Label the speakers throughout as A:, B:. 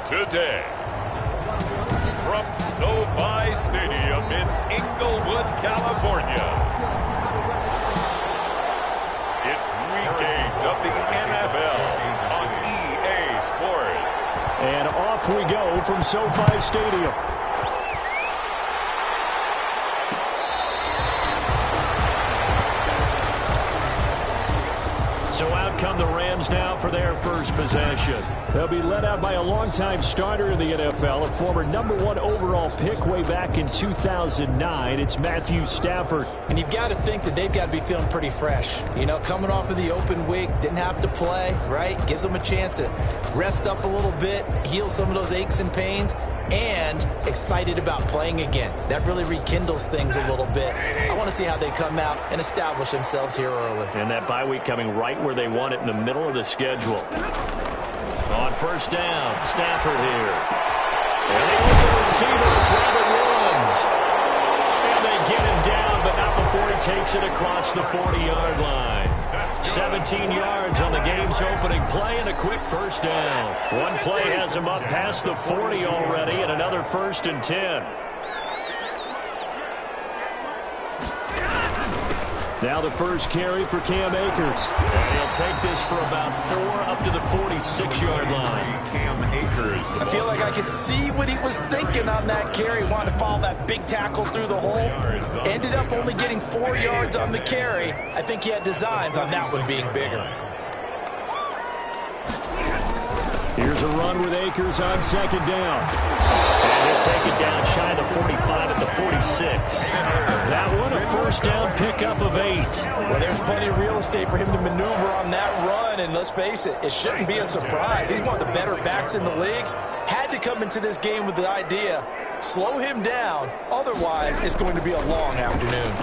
A: today. From SoFi Stadium in Inglewood, California, it's Week 8 of the NFL on EA Sports.
B: And off we go from SoFi Stadium. So out come the Rams now for their first possession. They'll be led out by a longtime starter in the NFL, a former #1 overall pick way back in 2009. It's Matthew Stafford.
C: And you've got to think that they've got to be feeling pretty fresh. You know, coming off of the open week, didn't have to play, right? Gives them a chance to rest up a little bit, heal some of those aches and pains, and excited about playing again. That really rekindles things a little bit. I want to see how they come out and establish themselves here early.
B: And that bye week coming right where they want it, in the middle of the schedule. On first down, Stafford here. And the open receiver, it's Robert Woods. And they get him down, but not before he takes it across the 40-yard line. 17 yards on the game's opening play and a quick first down. One play has him up past the 40 already, and another 1st and 10. Now the first carry for Cam Akers. And he'll take this for about 4 up to the 46-yard line.
A: Cam Akers.
C: I feel like I could see what he was thinking on that carry. Wanted to follow that big tackle through the hole. Ended up only getting 4 yards on the carry. I think he had designs on that one being bigger.
B: Here's a run with Akers on second down. And he'll take it down shy of the 45 at the 46. That one, a first down pickup of 8.
C: Well, there's plenty of real estate for him to maneuver on that run, and let's face it, it shouldn't be a surprise. He's one of the better backs in the league. Had to come into this game with the idea, slow him down, otherwise it's going to be a long afternoon.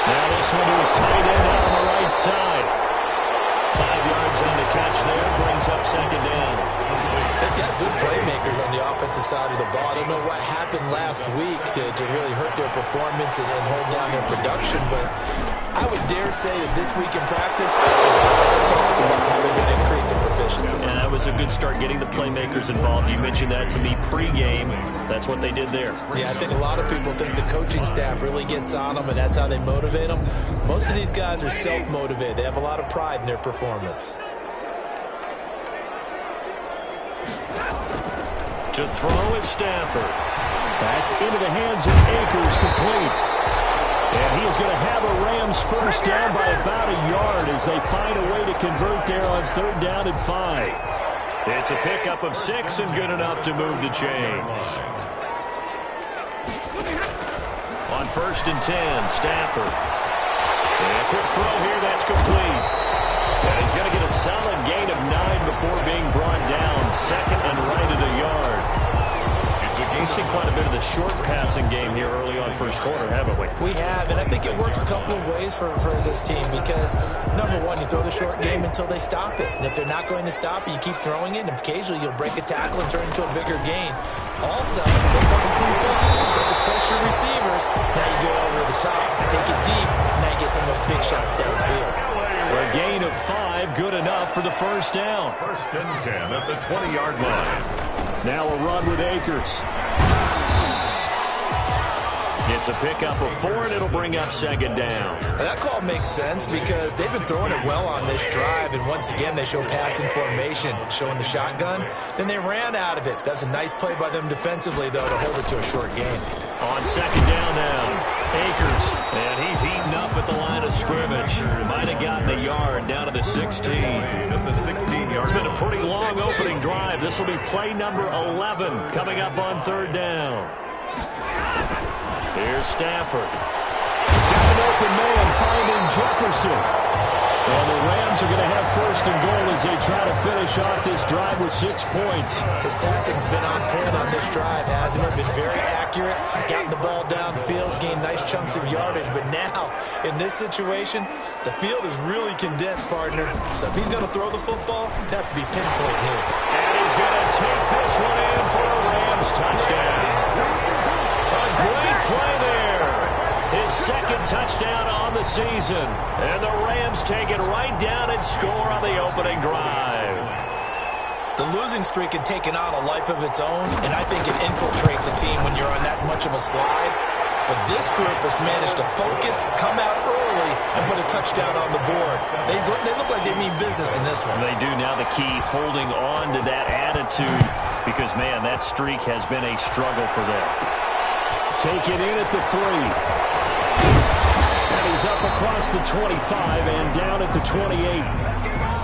B: Now this one to his tight end out on the right side. 5 yards on the catch there, brings up second down.
C: They've got good playmakers on the offensive side of the ball. I don't know what happened last week to really hurt their performance and hold down their production, but I would dare say that this week in practice, there's a lot of talk about how they're going to increase their proficiency.
B: And that was a good start, getting the playmakers involved. You mentioned that to me pregame. That's what they did there.
C: Yeah, I think a lot of people think the coaching staff really gets on them, and that's how they motivate them. Most of these guys are self-motivated. They have a lot of pride in their performance.
B: To throw is Stafford. That's into the hands of Akers, complete. And he is going to have a Rams first down by about a yard as they find a way to convert there on 3rd down and 5. It's a pickup of 6 and good enough to move the chains. On 1st and 10, Stafford. And a quick throw here, that's complete. And he's going to get a solid gain of 9 before being brought down. 2nd and right at a yard. We've seen quite a bit of the short passing game here early on first quarter, haven't we?
C: We have, and I think it works a couple of ways for this team because, number one, you throw the short game until they stop it. And if they're not going to stop it, you keep throwing it, and occasionally you'll break a tackle and turn it into a bigger gain. Also, they start to creep up, they start to pressure receivers. Now you go over the top, take it deep, now you get some of those big shots downfield.
B: A gain of 5, good enough for the first down.
A: 1st and 10 at the 20-yard line.
B: Now a run with Akers. It's a pickup of 4, and it'll bring up 2nd down.
C: That call makes sense because they've been throwing it well on this drive, and once again they show passing formation, showing the shotgun. Then they ran out of it. That's a nice play by them defensively, though, to hold it to a short gain.
B: On 2nd down now, Akers, and he's eaten up at the line of scrimmage. Might have gotten a yard down to the 16.
A: At the 16-yard.
B: It's been a pretty long opening drive. This will be play number 11 coming up on 3rd down. Here's Stafford. Got an open man finding Jefferson. And the Rams are going to have 1st and goal as they try to finish off this drive with 6 points.
C: His passing's been on point on this drive, hasn't it? Been very accurate, gotten the ball downfield, gained nice chunks of yardage. But now, in this situation, the field is really condensed, partner. So if he's going to throw the football, that has to be pinpoint here.
B: And he's going to take this one in for a Rams touchdown. A great play there. His 2nd touchdown on the season. And the Rams take it right down and score on the opening drive.
C: The losing streak had taken on a life of its own, and I think it infiltrates a team when you're on that much of a slide. But this group has managed to focus, come out early, and put a touchdown on the board. They look like they mean business in this one.
B: They do. Now the key, holding on to that attitude, because, man, that streak has been a struggle for them. Take it in at the 3. And he's up across the 25 and down at the 28.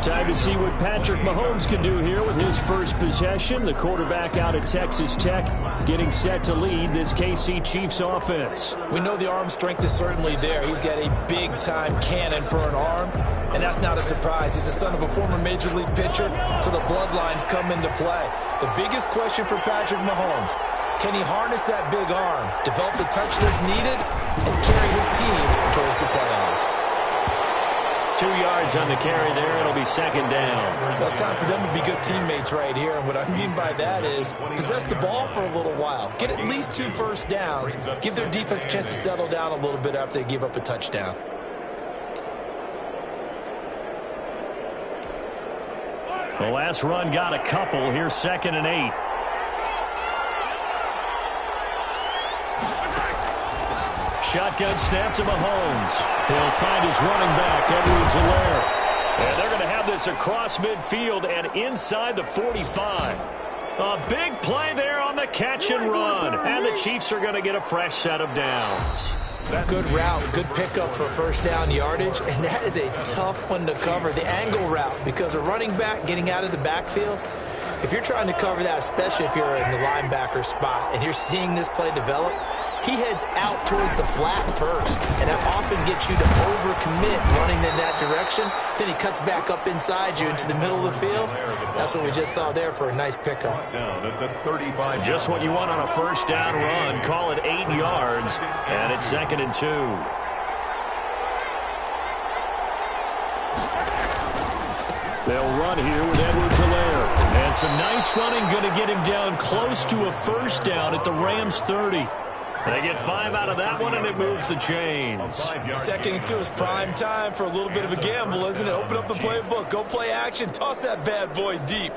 B: Time to see what Patrick Mahomes can do here with his first possession. The quarterback out of Texas Tech getting set to lead this KC Chiefs offense.
C: We know the arm strength is certainly there. He's got a big-time cannon for an arm, and that's not a surprise. He's the son of a former Major League pitcher, so the bloodlines come into play. The biggest question for Patrick Mahomes, can he harness that big arm, develop the touch that's needed, and carry his team towards the playoffs?
B: 2 yards on the carry there. It'll be second down.
C: Well, it's time for them to be good teammates right here. And what I mean by that is possess the ball for a little while. Get at least 2 first downs. Give their defense a chance to settle down a little bit after they give up a touchdown.
B: The last run got a couple. Here's 2nd and 8. Shotgun snap to Mahomes. He'll find his running back, Edwards-Helaire. And they're going to have this across midfield and inside the 45. A big play there on the catch and run. And the Chiefs are going to get a fresh set of downs.
C: Good route, good pickup for first down yardage, and that is a tough one to cover, the angle route, because a running back getting out of the backfield, if you're trying to cover that, especially if you're in the linebacker spot and you're seeing this play develop, he heads out towards the flat first, and that often gets you to overcommit running in that direction. Then he cuts back up inside you into the middle of the field. That's what we just saw there for a nice pickup.
B: Just what you want on a first down run. Call it 8 yards, and it's 2nd and 2. They'll run here with Edwards-Helaire. And some nice running, going to get him down close to a first down at the Rams 30. They get 5 out of that one, and it moves the chains.
C: 2nd and 2 is prime time for a little bit of a gamble, isn't it? Open up the playbook, go play action, toss that bad boy deep.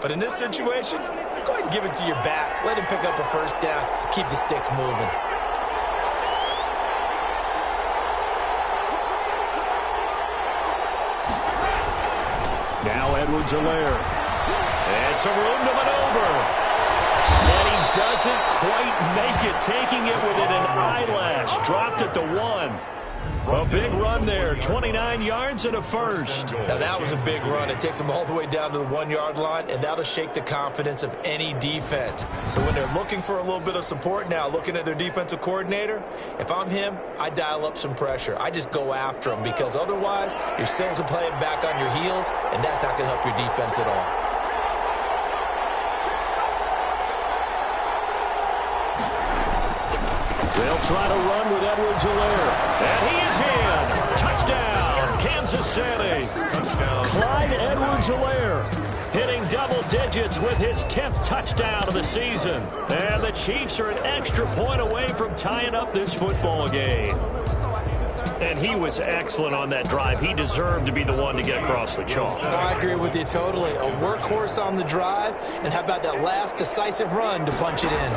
C: But in this situation, go ahead and give it to your back. Let him pick up a first down, keep the sticks moving.
B: Now Edwards-Helaire. And some room to maneuver. And he doesn't quite make it, taking it within an eyelash. Dropped at the 1. A big run there, 29 yards and a first.
C: Now that was a big run. It takes them all the way down to the 1-yard line, and that'll shake the confidence of any defense. So when they're looking for a little bit of support now, looking at their defensive coordinator, if I'm him, I dial up some pressure. I just go after him, because otherwise you're still playing back on your heels, and that's not going to help your defense at all.
B: They'll try to run with Edwards-Helaire. And he is in. Touchdown, Kansas City. Touchdown. Clyde Edwards-Helaire hitting double digits with his 10th touchdown of the season. And the Chiefs are an extra point away from tying up this football game. And he was excellent on that drive. He deserved to be the one to get across the chalk.
C: No, I agree with you totally. A workhorse on the drive, and how about that last decisive run to punch it in?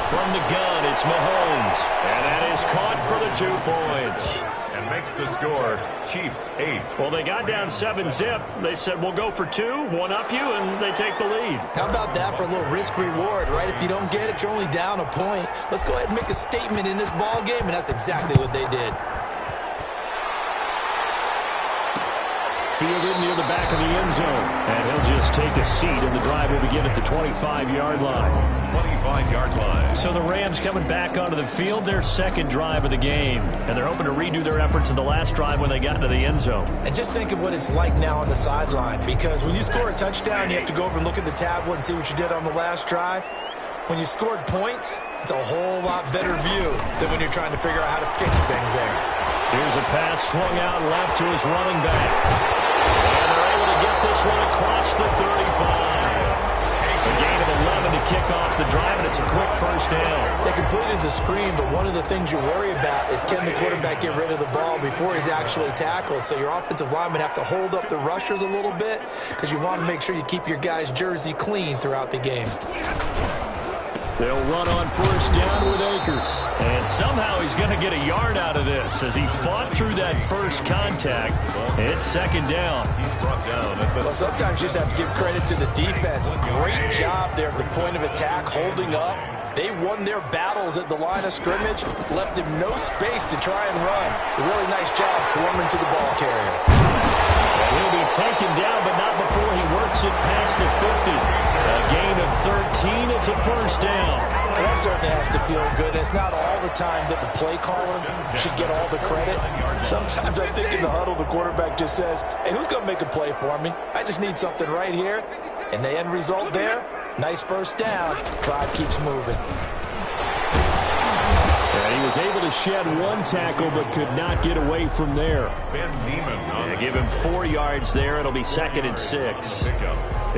B: From the gun, it's Mahomes. And that is caught for the 2 points.
A: And makes the score Chiefs 8.
B: Well, they got down 7-zip. They said, we'll go for 2, one up you, and they take the lead.
C: How about that for a little risk-reward, right? If you don't get it, you're only down a point. Let's go ahead and make a statement in this ball game, and that's exactly what they did.
B: Fielded near the back of the end zone. And he'll just take a seat, and the drive will begin at the 25-yard line.
A: 25-yard line.
B: So the Rams coming back onto the field, their 2nd drive of the game. And they're hoping to redo their efforts in the last drive when they got into the end zone.
C: And just think of what it's like now on the sideline, because when you score a touchdown, you have to go over and look at the tablet and see what you did on the last drive. When you scored points, it's a whole lot better view than when you're trying to figure out how to fix things there.
B: Here's a pass swung out left to his running back. And they're able to get this one across the 35. A gain of 11 to kick off the drive, and it's It's a quick first down.
C: They completed the screen, but one of the things you worry about is can the quarterback get rid of the ball before he's actually tackled. So your offensive linemen have to hold up the rushers a little bit because you want to make sure you keep your guy's jersey clean throughout the game.
B: They'll run on first down with Akers. And somehow he's going to get a yard out of this as he fought through that first contact. It's second down.
A: He's brought down.
C: Well, sometimes you just have to give credit to the defense. Great job there at the point of attack, holding up. They won their battles at the line of scrimmage, left him no space to try and run. A really nice job swarming to the ball carrier.
B: And he'll be taken down, but not before he works it past the 50. A gain of 13. It's a first down.
C: Well, that certainly has to feel good. It's not all the time that the play caller should get all the credit. Sometimes I think in the huddle, the quarterback just says, hey, who's going to make a play for me? I just need something right here. And the end result there, nice first down. Drive keeps moving.
B: And he was able to shed one tackle but could not get away from there. Give him 4 yards there. It'll be 2nd and 6.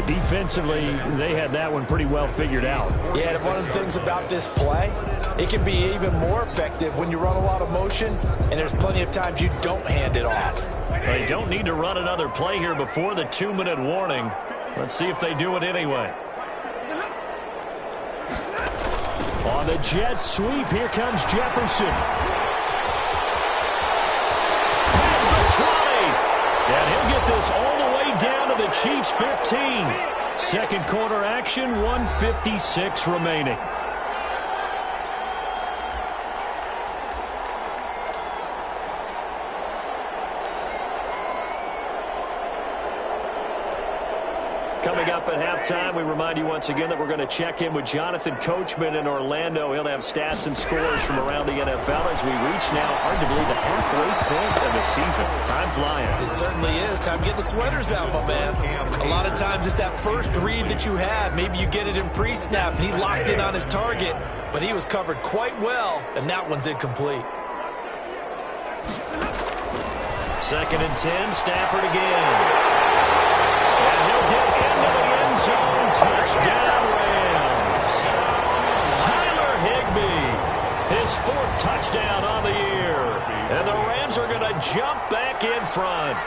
D: Defensively, they had that one pretty well figured out.
C: Yeah, and one of the things about this play, it can be even more effective when you run a lot of motion, and there's plenty of times you don't hand it off.
B: They don't need to run another play here before the 2-minute warning. Let's see if they do it anyway. On the jet sweep, here comes Jefferson. Past the 20. And he'll get this all the way down to the Chiefs' 15. Second quarter action, 1:56 remaining. Coming up at halftime, we remind you once again that we're going to check in with Jonathan Coachman in Orlando. He'll have stats and scores from around the NFL as we reach now, hard to believe, the halfway point of the season. Time flying.
C: It certainly is. Time to get the sweaters out, my man. A lot of times it's that first read that you had. Maybe you get it in pre-snap, and he locked in on his target, but he was covered quite well, and that one's incomplete. 2nd and 10, Stafford again. And he'll get into the end zone. Touchdown, Rams. Tyler Higbee, his 4th touchdown on the year. And the Rams are going to jump back in front.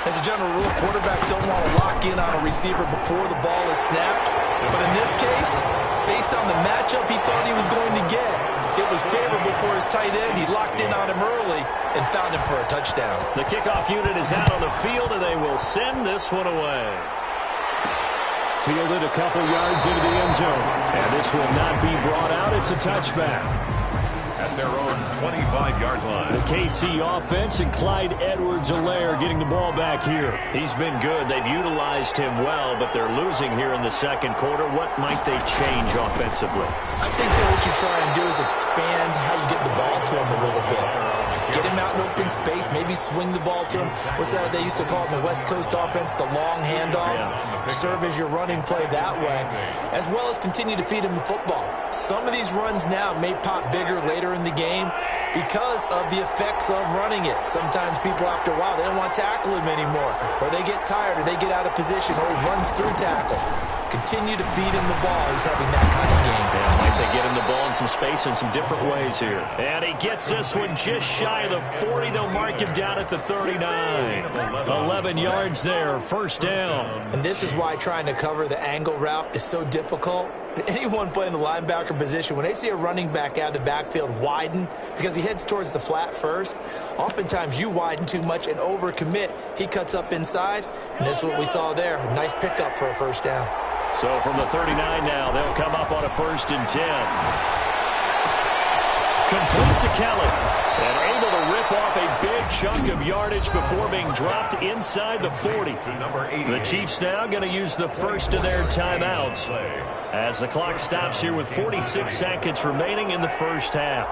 C: As a general rule, quarterbacks don't want to lock in on a receiver before the ball is snapped. But in this case, based on the matchup he thought he was going to get, it was favorable for his tight end. He locked in on him early and found him for a touchdown.
B: The kickoff unit is out on the field, and they will send this one away.
D: Fielded a couple yards into the end zone.
B: And this will not be brought out. It's a touchback.
A: At their own 25-yard line.
D: The KC offense and Clyde Edwards-Helaire getting the ball back here.
B: He's been good. They've utilized him well, but they're losing here in the second quarter. What might they change offensively?
C: I think that what you try and do is expand how you get the ball to him a little bit. Get him out in open space, maybe swing the ball to him. What's that they used to call it in the West Coast offense, the long handoff? Yeah. Serve as your running play that way, as well as continue to feed him the football. Some of these runs now may pop bigger later in the game because of the effects of running it. Sometimes people, after a while, they don't want to tackle him anymore, or they get tired, or they get out of position, or he runs through tackles. Continue to feed him the ball. He's having that kind of game.
B: Yeah, like they get him the ball in some space in some different ways here. And he gets this one just shy of the 40. They'll mark him down at the 39. 11 yards there, first down.
C: And this is why trying to cover the angle route is so difficult. Anyone playing the linebacker position, when they see a running back out of the backfield widen because he heads towards the flat first, oftentimes you widen too much and overcommit. He cuts up inside, and this is what we saw there. Nice pickup for a first down.
B: So from the 39 now, they'll come up on a 1st and 10. Complete to Kelly. And able to rip off a big chunk of yardage before being dropped inside the 40. The Chiefs now going to use the first of their timeouts as the clock stops here with 46 seconds remaining in the first half.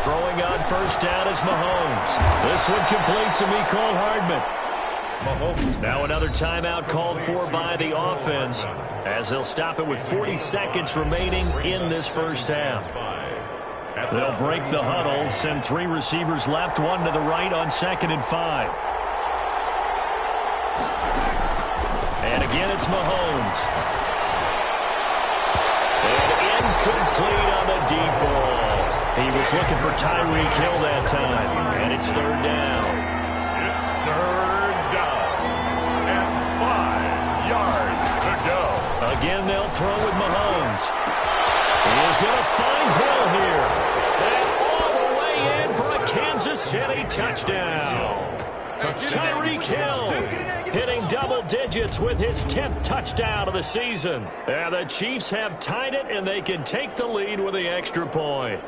B: Throwing on first down is Mahomes. This one complete to Mecole Hardman. Mahomes. Now another timeout called for by the offense as they'll stop it with 40 seconds remaining in this first half.
D: They'll break the huddle, send 3 receivers left, 1 to the right on 2nd and 5.
B: And again, it's Mahomes. And incomplete on the deep ball. He was looking for Tyreek Hill that time. And it's third down.
A: It's third down. And 5 yards to go.
B: Again, they'll throw with Mahomes. He is going to find Hill here. And all the way in for a Kansas City touchdown. Tyreek Hill hitting double digits with his 10th touchdown of the season. And the Chiefs have tied it, and they can take the lead with the extra point.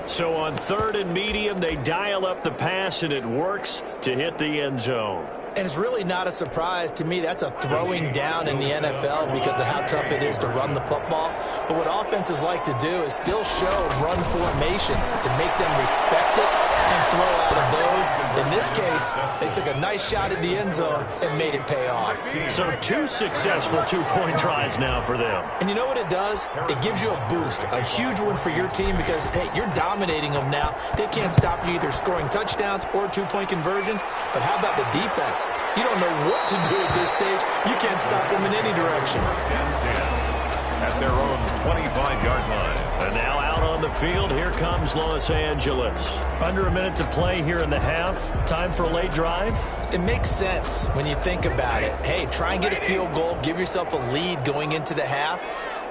B: So on third and medium, they dial up the pass, and it works to hit the end zone.
C: And it's really not a surprise to me. That's a throwing down in the NFL because of how tough it is to run the football. But what offenses like to do is still show run formations to make them respect it and throw out of those. In this case, they took a nice shot at the end zone and made it pay off.
B: So 2 successful two-point tries now for them.
C: And you know what it does? It gives you a boost, a huge one for your team because, hey, you're dominating them now. They can't stop you either scoring touchdowns or two-point conversions. But how about the defense? You don't know what to do at this stage. You can't stop them in any direction.
A: At their own 25-yard line.
B: And now out on the field, here comes Los Angeles. Under a minute to play here in the half. Time for a late drive.
C: It makes sense when you think about it. Hey, try and get a field goal. Give yourself a lead going into the half.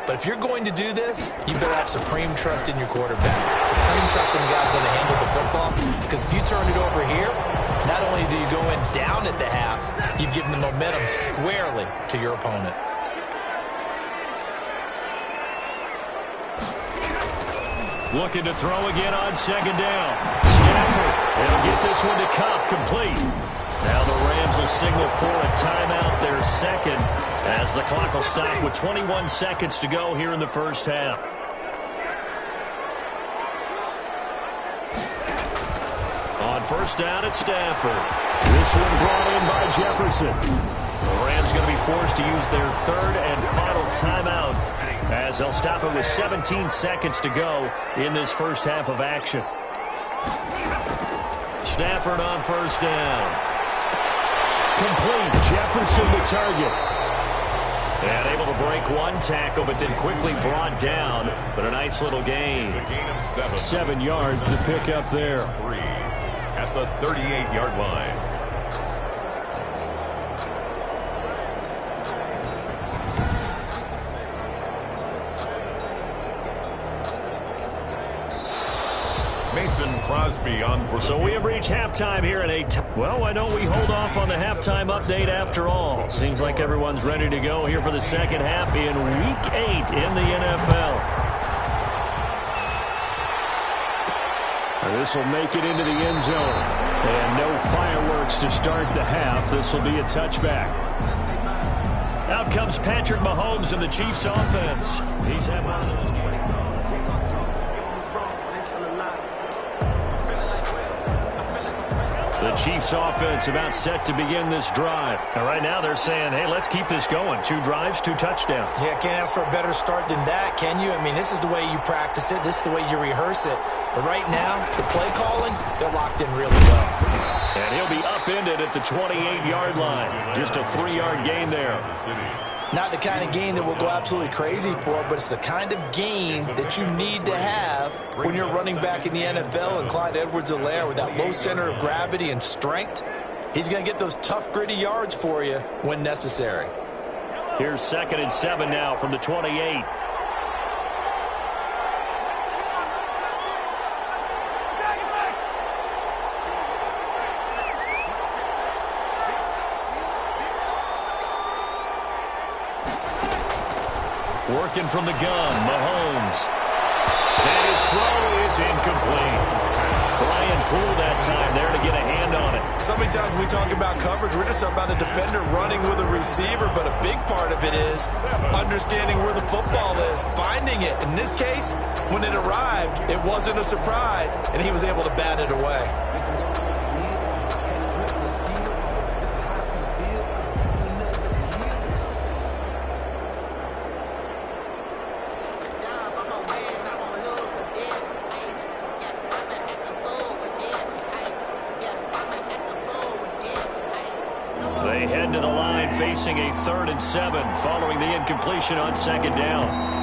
C: But if you're going to do this, you better have supreme trust in your quarterback. Supreme trust in the guy's going to handle the football. Because if you turn it over here, not only do you go in down at the half, you've given the momentum squarely to your opponent.
B: Looking to throw again on second down. Stafford, they'll get this one to Cup, complete. Now the Rams will signal for a timeout, their second, as the clock will stop with 21 seconds to go here in the first half. On first down, it's Stafford. This one brought in by Jefferson. The Rams going to be forced to use their third and final timeout as they'll stop it with 17 seconds to go in this first half of action. Stafford on first down. Complete. Jefferson the target. And able to break one tackle, but then quickly brought down. But a nice little gain.
A: It's a gain of 7.
B: 7 yards to pick up there.
A: 3 at the 38-yard line. Mason Crosby on for.
B: So we have reached halftime here at well, why don't we hold off on the halftime update after all? Seems like everyone's ready to go here for the second half in Week 8 in the NFL. This will make it into the end zone. And no fireworks to start the half. This will be a touchback. Out comes Patrick Mahomes in the Chiefs offense. He's had one of those games. The Chiefs offense about set to begin this drive. And right now they're saying, hey, let's keep this going. 2 drives, 2 touchdowns.
C: Yeah, can't ask for a better start than that, can you? I mean, this is the way you practice it. This is the way you rehearse it. But right now, the play calling, they're locked in really well.
B: And he'll be upended at the 28-yard line. Just a 3-yard gain there.
C: Not the kind of gain that we'll go absolutely crazy for, but it's the kind of gain that you need to have when you're running back in the NFL. And Clyde Edwards-Helaire, with that low center of gravity and strength, he's going to get those tough, gritty yards for you when necessary.
B: Here's 2nd and 7 now from the 28. Working from the gun, Mahomes. And his throw is incomplete. Brian Poole that time there to get a hand on it.
C: So many times when we talk about coverage, we're just talking about a defender running with a receiver, but a big part of it is understanding where the football is, finding it. In this case, when it arrived, it wasn't a surprise, and he was able to bat it away.
B: head to the line facing a 3rd and 7 following the incompletion on 2nd down.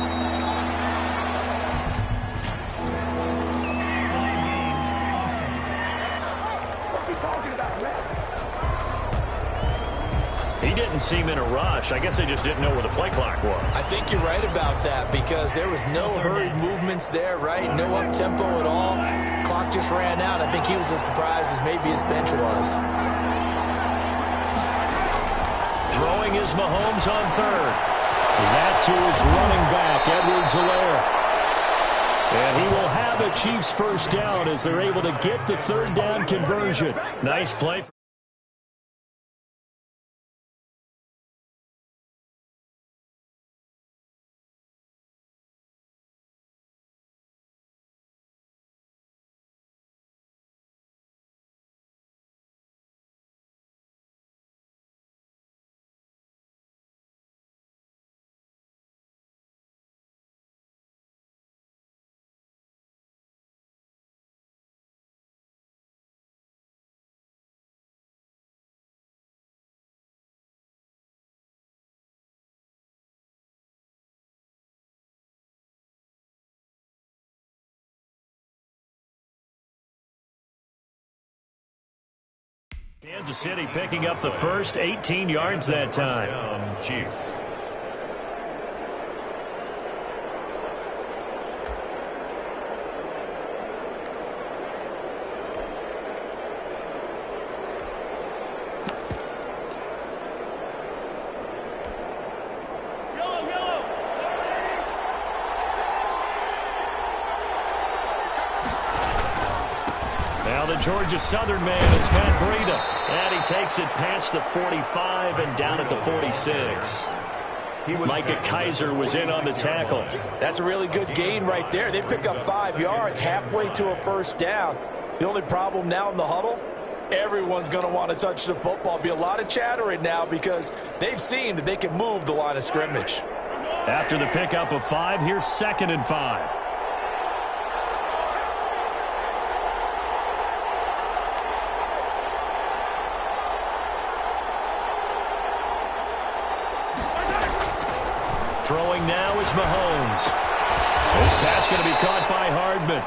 B: He didn't seem in a rush. I guess they just didn't know where the play clock was.
C: I think you're right about that because there was no hurried movements there, right? No up-tempo at all. Clock just ran out. I think he was as surprised as maybe his bench was.
B: Throwing is Mahomes on 3rd.
D: That to his running back, Edwards-Helaire. And he will have a Chiefs first down as they're able to get the 3rd down conversion.
B: Nice play. Kansas City picking up the first, 18 yards that time.
A: Chiefs.
B: Now the Georgia Southern man, it's Matt Breida. And he takes it past the 45 and down at the 46. Micah Kaiser was in on the tackle.
C: That's a really good gain right there. They pick up 5 yards halfway to a first down. The only problem now in the huddle, everyone's going to want to touch the football. Be a lot of chattering now because they've seen that they can move the line of scrimmage.
B: After the pickup of 5, here's 2nd and 5. Throwing now is Mahomes. This pass going to be caught by Hardman.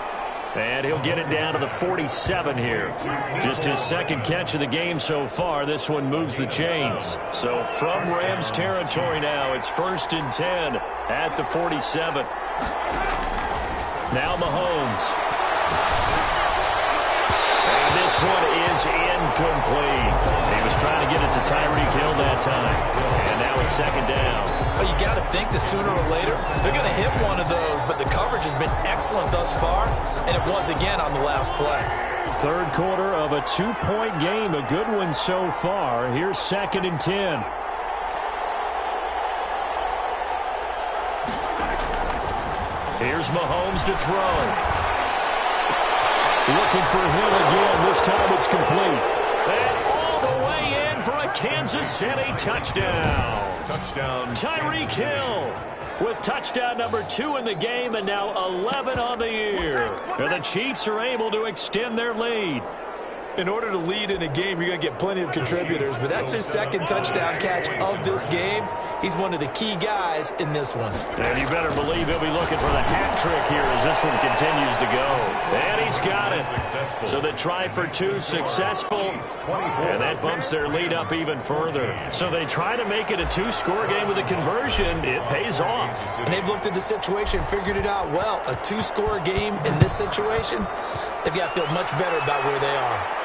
B: And he'll get it down to the 47 here. Just his 2nd catch of the game so far. This one moves the chains. So from Rams territory now, it's 1st and 10 at the 47. Now Mahomes. And this one is incomplete. He was trying to get it to Tyreek Hill that time. And now it's 2nd down.
C: Well, you got to think that sooner or later they're going to hit one of those, but the coverage has been excellent thus far, and it was again on the last play.
D: 3rd quarter of a 2-point game, a good one so far. Here's 2nd and 10.
B: Here's Mahomes to throw. Looking for Hill again. This time it's complete. And all the way in for a Kansas City touchdown.
A: Touchdown.
B: Tyreek Hill with touchdown number 2 in the game and now 11 on the year. And the Chiefs are able to extend their lead.
C: In order to lead in a game, you're going to get plenty of contributors, but that's his 2nd touchdown catch of this game. He's one of the key guys in this one.
B: And you better believe he'll be looking for the hat trick here as this one continues to go. And he's got it. So the try for 2 successful, and that bumps their lead up even further. So they try to make it a 2-score game with a conversion. It pays off.
C: And they've looked at the situation, figured it out well. A 2-score game in this situation, they've got to feel much better about where they are.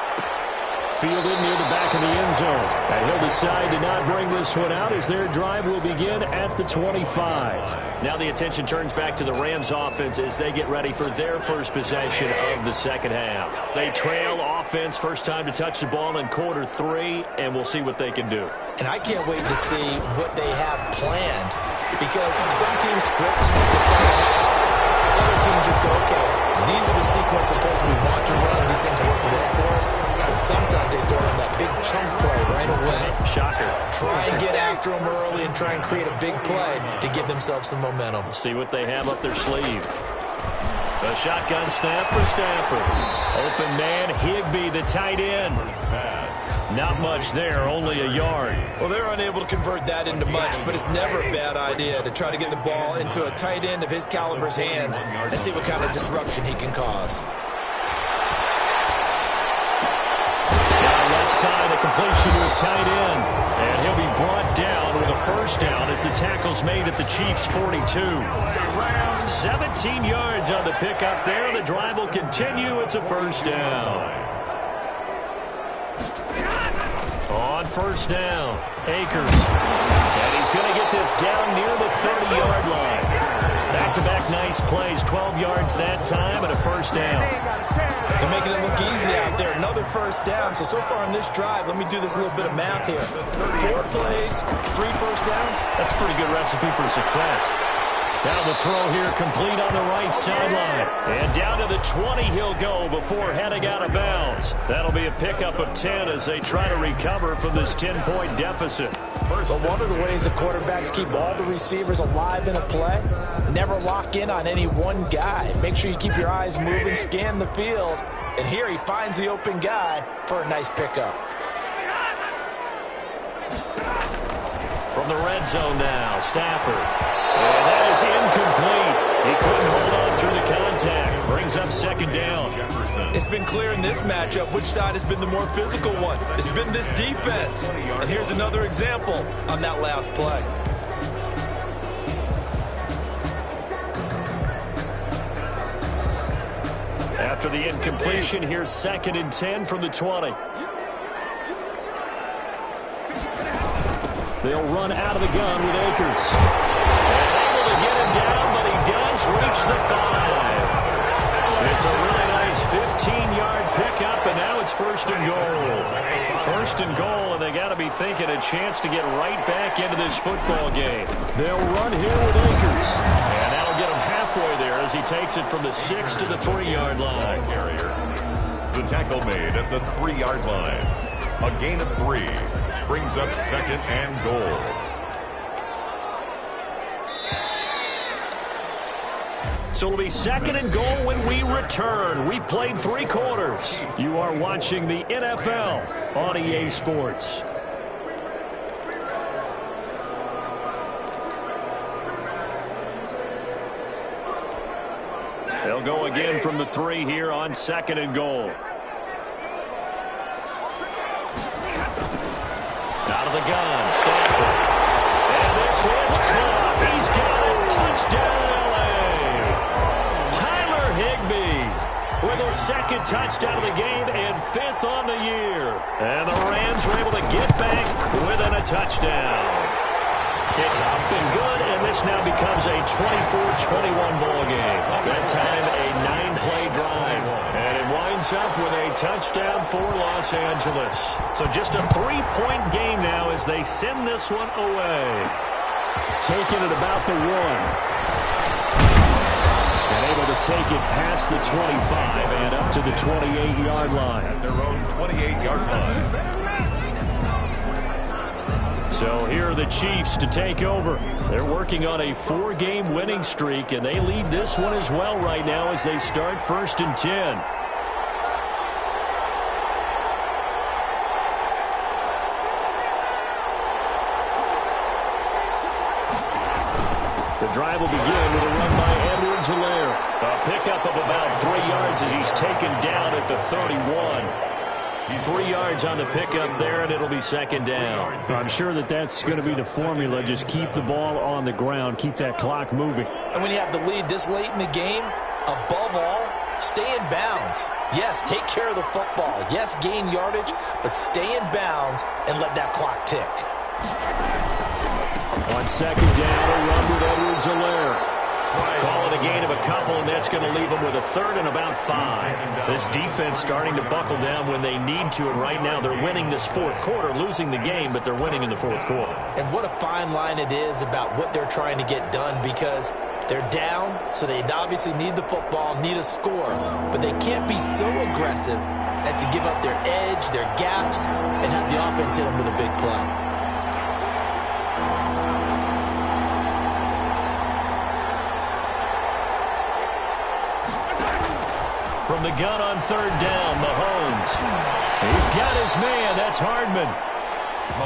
D: Fielded near the back of the end zone. And he'll decide to not bring this one out as their drive will begin at the 25.
B: Now the attention turns back to the Rams offense as they get ready for their first possession of the 2nd half. They trail offense, first time to touch the ball in quarter 3, and we'll see what they can do.
C: And I can't wait to see what they have planned because some teams script to start a half. Other teams just go, okay, these are the sequence of plays we want to run. These things work well for us. And sometimes they throw in that big chunk play right away.
B: Shocker.
C: Try and get after them early and try and create a big play to give themselves some momentum.
B: See what they have up their sleeve. A shotgun snap for Stafford. Open man, Higbee, the tight end. Not much there, only a yard.
C: Well, they're unable to convert that into much, but it's never a bad idea to try to get the ball into a tight end of his caliber's hands and see what kind of disruption he can cause.
B: Down left side, a completion to his tight end. And he'll be brought down with a first down as the tackle's made at the Chiefs' 42. 17 yards on the pickup there. The drive will continue. It's a first down. On first down, Akers. And he's going to get this down near the 30-yard line. Back-to-back nice plays, 12 yards that time and a first down.
C: They're making it look easy out there. Another first down. So far on this drive, let me do this little bit of math here. 4 plays, 3 first downs.
B: That's a pretty good recipe for success. Now the throw here complete on the right sideline. And down to the 20 he'll go before heading out of bounds. That'll be a pickup of 10 as they try to recover from this 10-point deficit.
C: But one of the ways the quarterbacks keep all the receivers alive in a play, never lock in on any one guy. Make sure you keep your eyes moving, scan the field. And here he finds the open guy for a nice pickup.
B: From the red zone now, Stafford. And that is incomplete. He couldn't hold on through the contact. Brings up second down.
C: It's been clear in this matchup which side has been the more physical one. It's been this defense. And here's another example on that last play.
B: After the incompletion, here's 2nd and 10 from the 20. They'll run out of the gun with Akers. And able to get him down, but he does reach the 5. It's a really nice 15-yard pickup, and now it's 1st and goal. 1st and goal, and they got to be thinking a chance to get right back into this football game.
D: They'll run here with Akers.
B: And that'll get him halfway there as he takes it from the 6 to the 3-yard line.
A: The tackle made at the 3-yard line. A gain of 3 brings up 2nd and goal.
B: So it'll be 2nd and goal when we return. We've played 3 quarters. You are watching the NFL on EA Sports. They'll go again from the 3 here on 2nd and goal. Out of the gun, Stafford. And this is caught. He's got it. Touchdown, Higbee with his 2nd touchdown of the game and 5th on the year. And the Rams are able to get back within a touchdown. It's up and good, and this now becomes a 24-21 ball game. That time a 9-play drive. And it winds up with a touchdown for Los Angeles. So just a 3-point game now as they send this one away.
D: Taking it about the 1. And able to take it past the 25 and up to the 28-yard line.
A: At their own 28-yard line.
B: So here are the Chiefs to take over. They're working on a 4-game winning streak, and they lead this one as well right now as they start 1st and 10. The drive will begin with a run by Edwards-Helaire. A pickup of about 3 yards as he's taken down at the 31. 3 yards on the pickup there, and it'll be 2nd down.
D: I'm sure that's going to be the formula. Just keep the ball on the ground. Keep that clock moving.
C: And when you have the lead this late in the game, above all, stay in bounds. Yes, take care of the football. Yes, gain yardage, but stay in bounds and let that clock tick.
D: On 2nd down, a run with Edwards-Helaire.
B: Call it a gain of a couple, and that's going to leave them with a 3rd and about 5. This defense starting to buckle down when they need to, and right now they're winning this 4th quarter, losing the game, but they're winning in the 4th quarter.
C: And what a fine line it is about what they're trying to get done, because they're down, so they obviously need the football, need a score, but they can't be so aggressive as to give up their edge, their gaps, and have the offense hit them with a big play.
B: From the gun on third down, Mahomes. He's got his man. That's Hardman.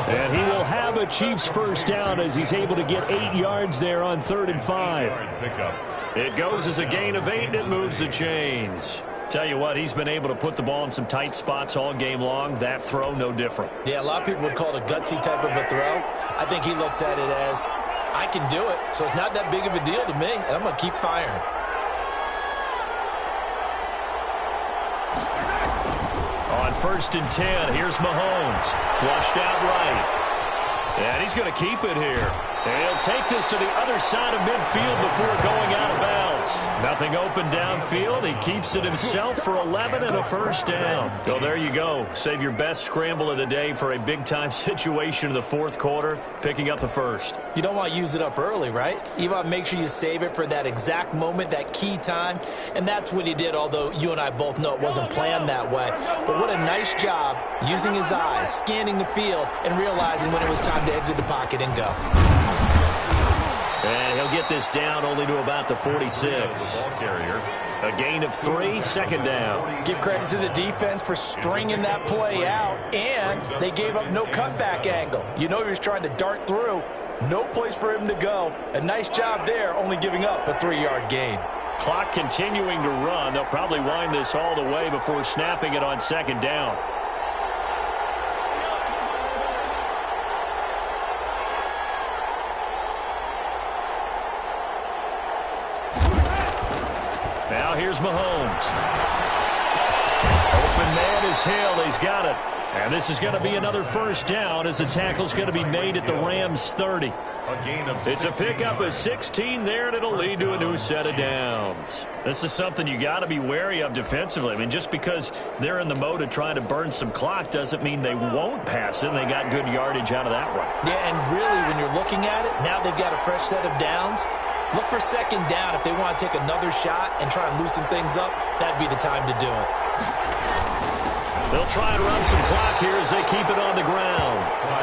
B: And he will have a Chiefs first down as he's able to get 8 yards there on 3rd and 5. It goes as a gain of 8, and it moves the chains. Tell you what, he's been able to put the ball in some tight spots all game long. That throw, no different.
C: Yeah, a lot of people would call it a gutsy type of a throw. I think he looks at it as, I can do it, so it's not that big of a deal to me, and I'm going to keep firing.
B: On 1st and 10, here's Mahomes. Flushed out right. And he's going to keep it here. And he'll take this to the other side of midfield before going out of bounds. Nothing open downfield. He keeps it himself for 11 and a first down. So there you go. Save your best scramble of the day for a big-time situation in the 4th quarter, picking up the first.
C: You don't want to use it up early, right? You want to make sure you save it for that exact moment, that key time. And that's what he did, although you and I both know it wasn't planned that way. But what a nice job using his eyes, scanning the field, and realizing when it was time to exit the pocket and go.
B: And he'll get this down only to about the 46. A gain of 3, 2nd down.
C: Give credit to the defense for stringing that play out, and they gave up no cutback angle. You know he was trying to dart through. No place for him to go. A nice job there, only giving up a 3-yard gain.
B: Clock continuing to run. They'll probably wind this all the way before snapping it on 2nd down. Now here's Mahomes. Open man is Hill. He's got it. And this is going to be another first down as the tackle's going to be made at the Rams' 30. It's a pickup of 16 there, and it'll lead to a new set of downs. This is something you got to be wary of defensively. I mean, just because they're in the mode of trying to burn some clock doesn't mean they won't pass it, and they got good yardage out of that one.
C: Yeah, and really, when you're looking at it, now they've got a fresh set of downs. Look for 2nd down. If they want to take another shot and try and loosen things up, that'd be the time to do it.
B: They'll try and run some clock here as they keep it on the ground.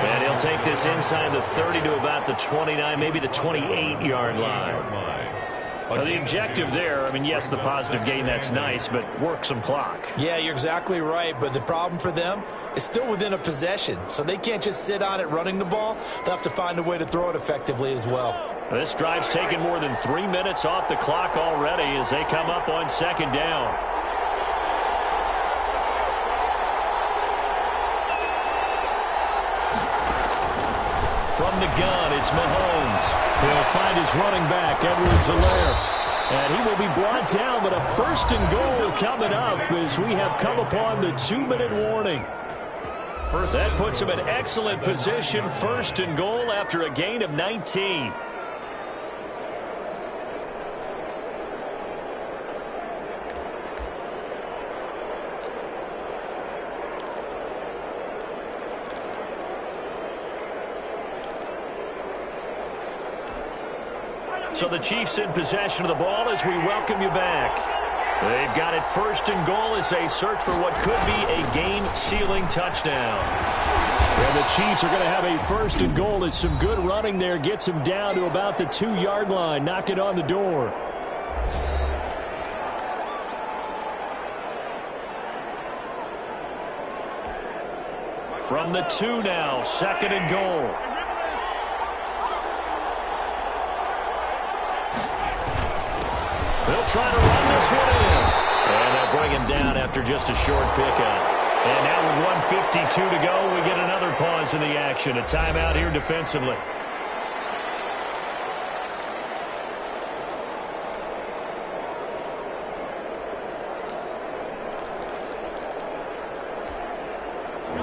B: And he'll take this inside the 30 to about the 29, maybe the 28-yard line. Now, the objective there, I mean, yes, the positive gain, that's nice, but work some clock.
C: Yeah, you're exactly right, but the problem for them is still within a possession, so they can't just sit on it running the ball. They'll have to find a way to throw it effectively as well.
B: This drive's taken more than 3 minutes off the clock already as they come up on 2nd down. From the gun, it's Mahomes.
D: He'll find his running back, Edwards-Helaire. And he will be brought down, but a 1st and goal coming up as we have come upon the 2-minute warning.
B: That puts him in excellent position, 1st and goal after a gain of 19. So the Chiefs in possession of the ball as we welcome you back. They've got it 1st and goal as they search for what could be a game-sealing touchdown.
D: And the Chiefs are going to have a 1st and goal as some good running there gets them down to about the 2-yard line. Knock it on the door.
B: From the 2 now, 2nd and goal. They'll try to run this one in. And they'll bring him down after just a short pickup. And now with 1:52 to go, we get another pause in the action. A timeout here defensively.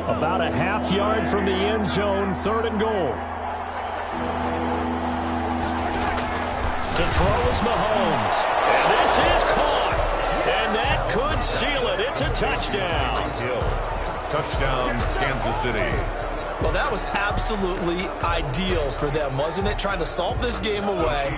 D: About a half yard from the end zone, 3rd and goal.
B: To throw is Mahomes. And this is caught. And that could seal it. It's a touchdown.
A: Touchdown, Kansas City.
C: Well, that was absolutely ideal for them, wasn't it? Trying to salt this game away.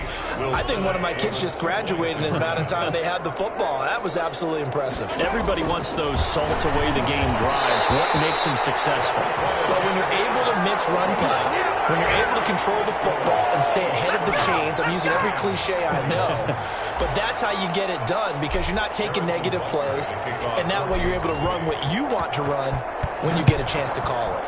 C: I think one of my kids just graduated in the amount of time they had the football. That was absolutely impressive.
B: Everybody wants those salt away the game drives. What makes them successful?
C: Well, when you're able to mix run pass, when you're able to control the football and stay ahead of the chains, I'm using every cliche I know, but that's how you get it done because you're not taking negative plays, and that way you're able to run what you want to run when you get a chance to call it.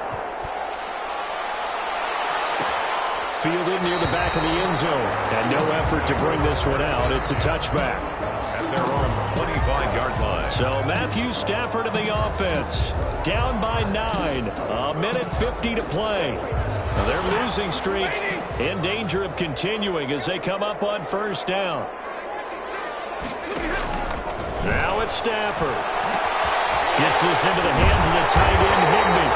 D: Fielded near the back of the end zone. And no effort to bring this one out. It's a touchback.
A: At their own 25-yard line.
B: So Matthew Stafford in the offense. Down by 9. A minute 50 to play. Now their losing streak in danger of continuing as they come up on first down. Now it's Stafford. Gets this into the hands of the tight end, Higbee.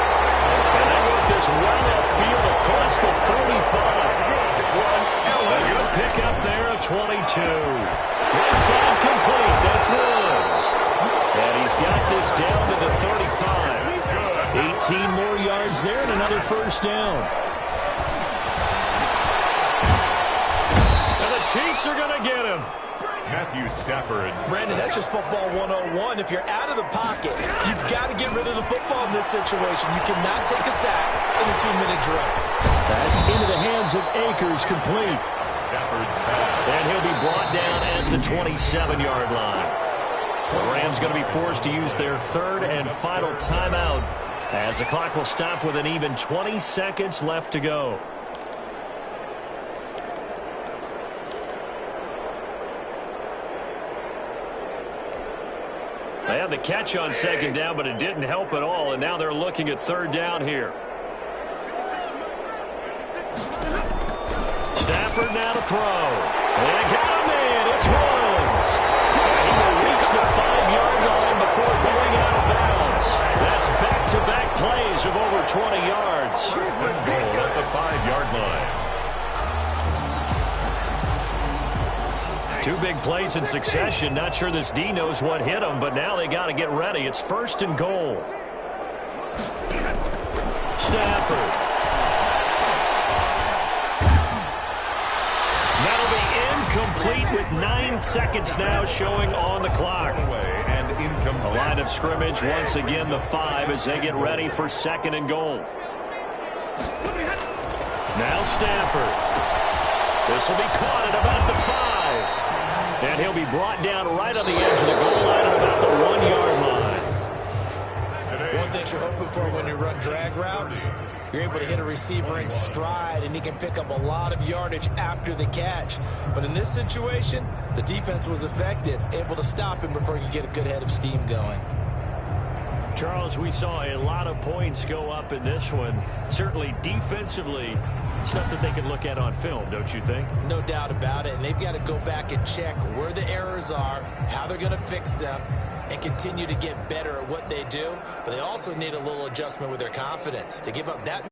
B: And they work this well upfield across the 35. A good pickup there of 22. Right side complete. That's Woods. And he's got this down to the 35. 18 more yards there and another first down. And the Chiefs are going to get him.
A: Matthew Stafford.
C: Brandon, that's just football 101. If you're out of the pocket, you've got to get rid of the football in this situation. You cannot take a sack in a 2-minute drill.
D: That's into the hands of Akers, complete.
A: Stafford's pass.
B: And he'll be brought down at the 27-yard line. The Rams going to be forced to use their third and final timeout as the clock will stop with an even 20 seconds left to go. They had the catch on second down, but it didn't help at all, and now they're looking at third down here. Stafford now to throw. And got him in. It's Woods. He will reach the 5-yard line before going out of bounds. That's back-to-back plays of over 20 yards.
A: Goal at the 5-yard line.
B: Two big plays in succession. Not sure this D knows what hit him, but now they got to get ready. It's first and goal. Stafford. That'll be incomplete with 9 seconds now showing on the clock.
A: And incomplete.
B: The line of scrimmage once again the 5 as they get ready for second and goal. Now Stafford. This will be caught at about the 5. And he'll be brought down right on the edge of the goal line at about the 1-yard line.
C: One thing you're hoping for when you run drag routes, you're able to hit a receiver in stride, and he can pick up a lot of yardage after the catch. But in this situation, the defense was effective, able to stop him before he could get a good head of steam going.
B: Charles, we saw a lot of points go up in this one. Certainly defensively, stuff that they can look at on film, don't you think?
C: No doubt about it, and they've got to go back and check where the errors are, how they're going to fix them, and continue to get better at what they do. But they also need a little adjustment with their confidence. To give up that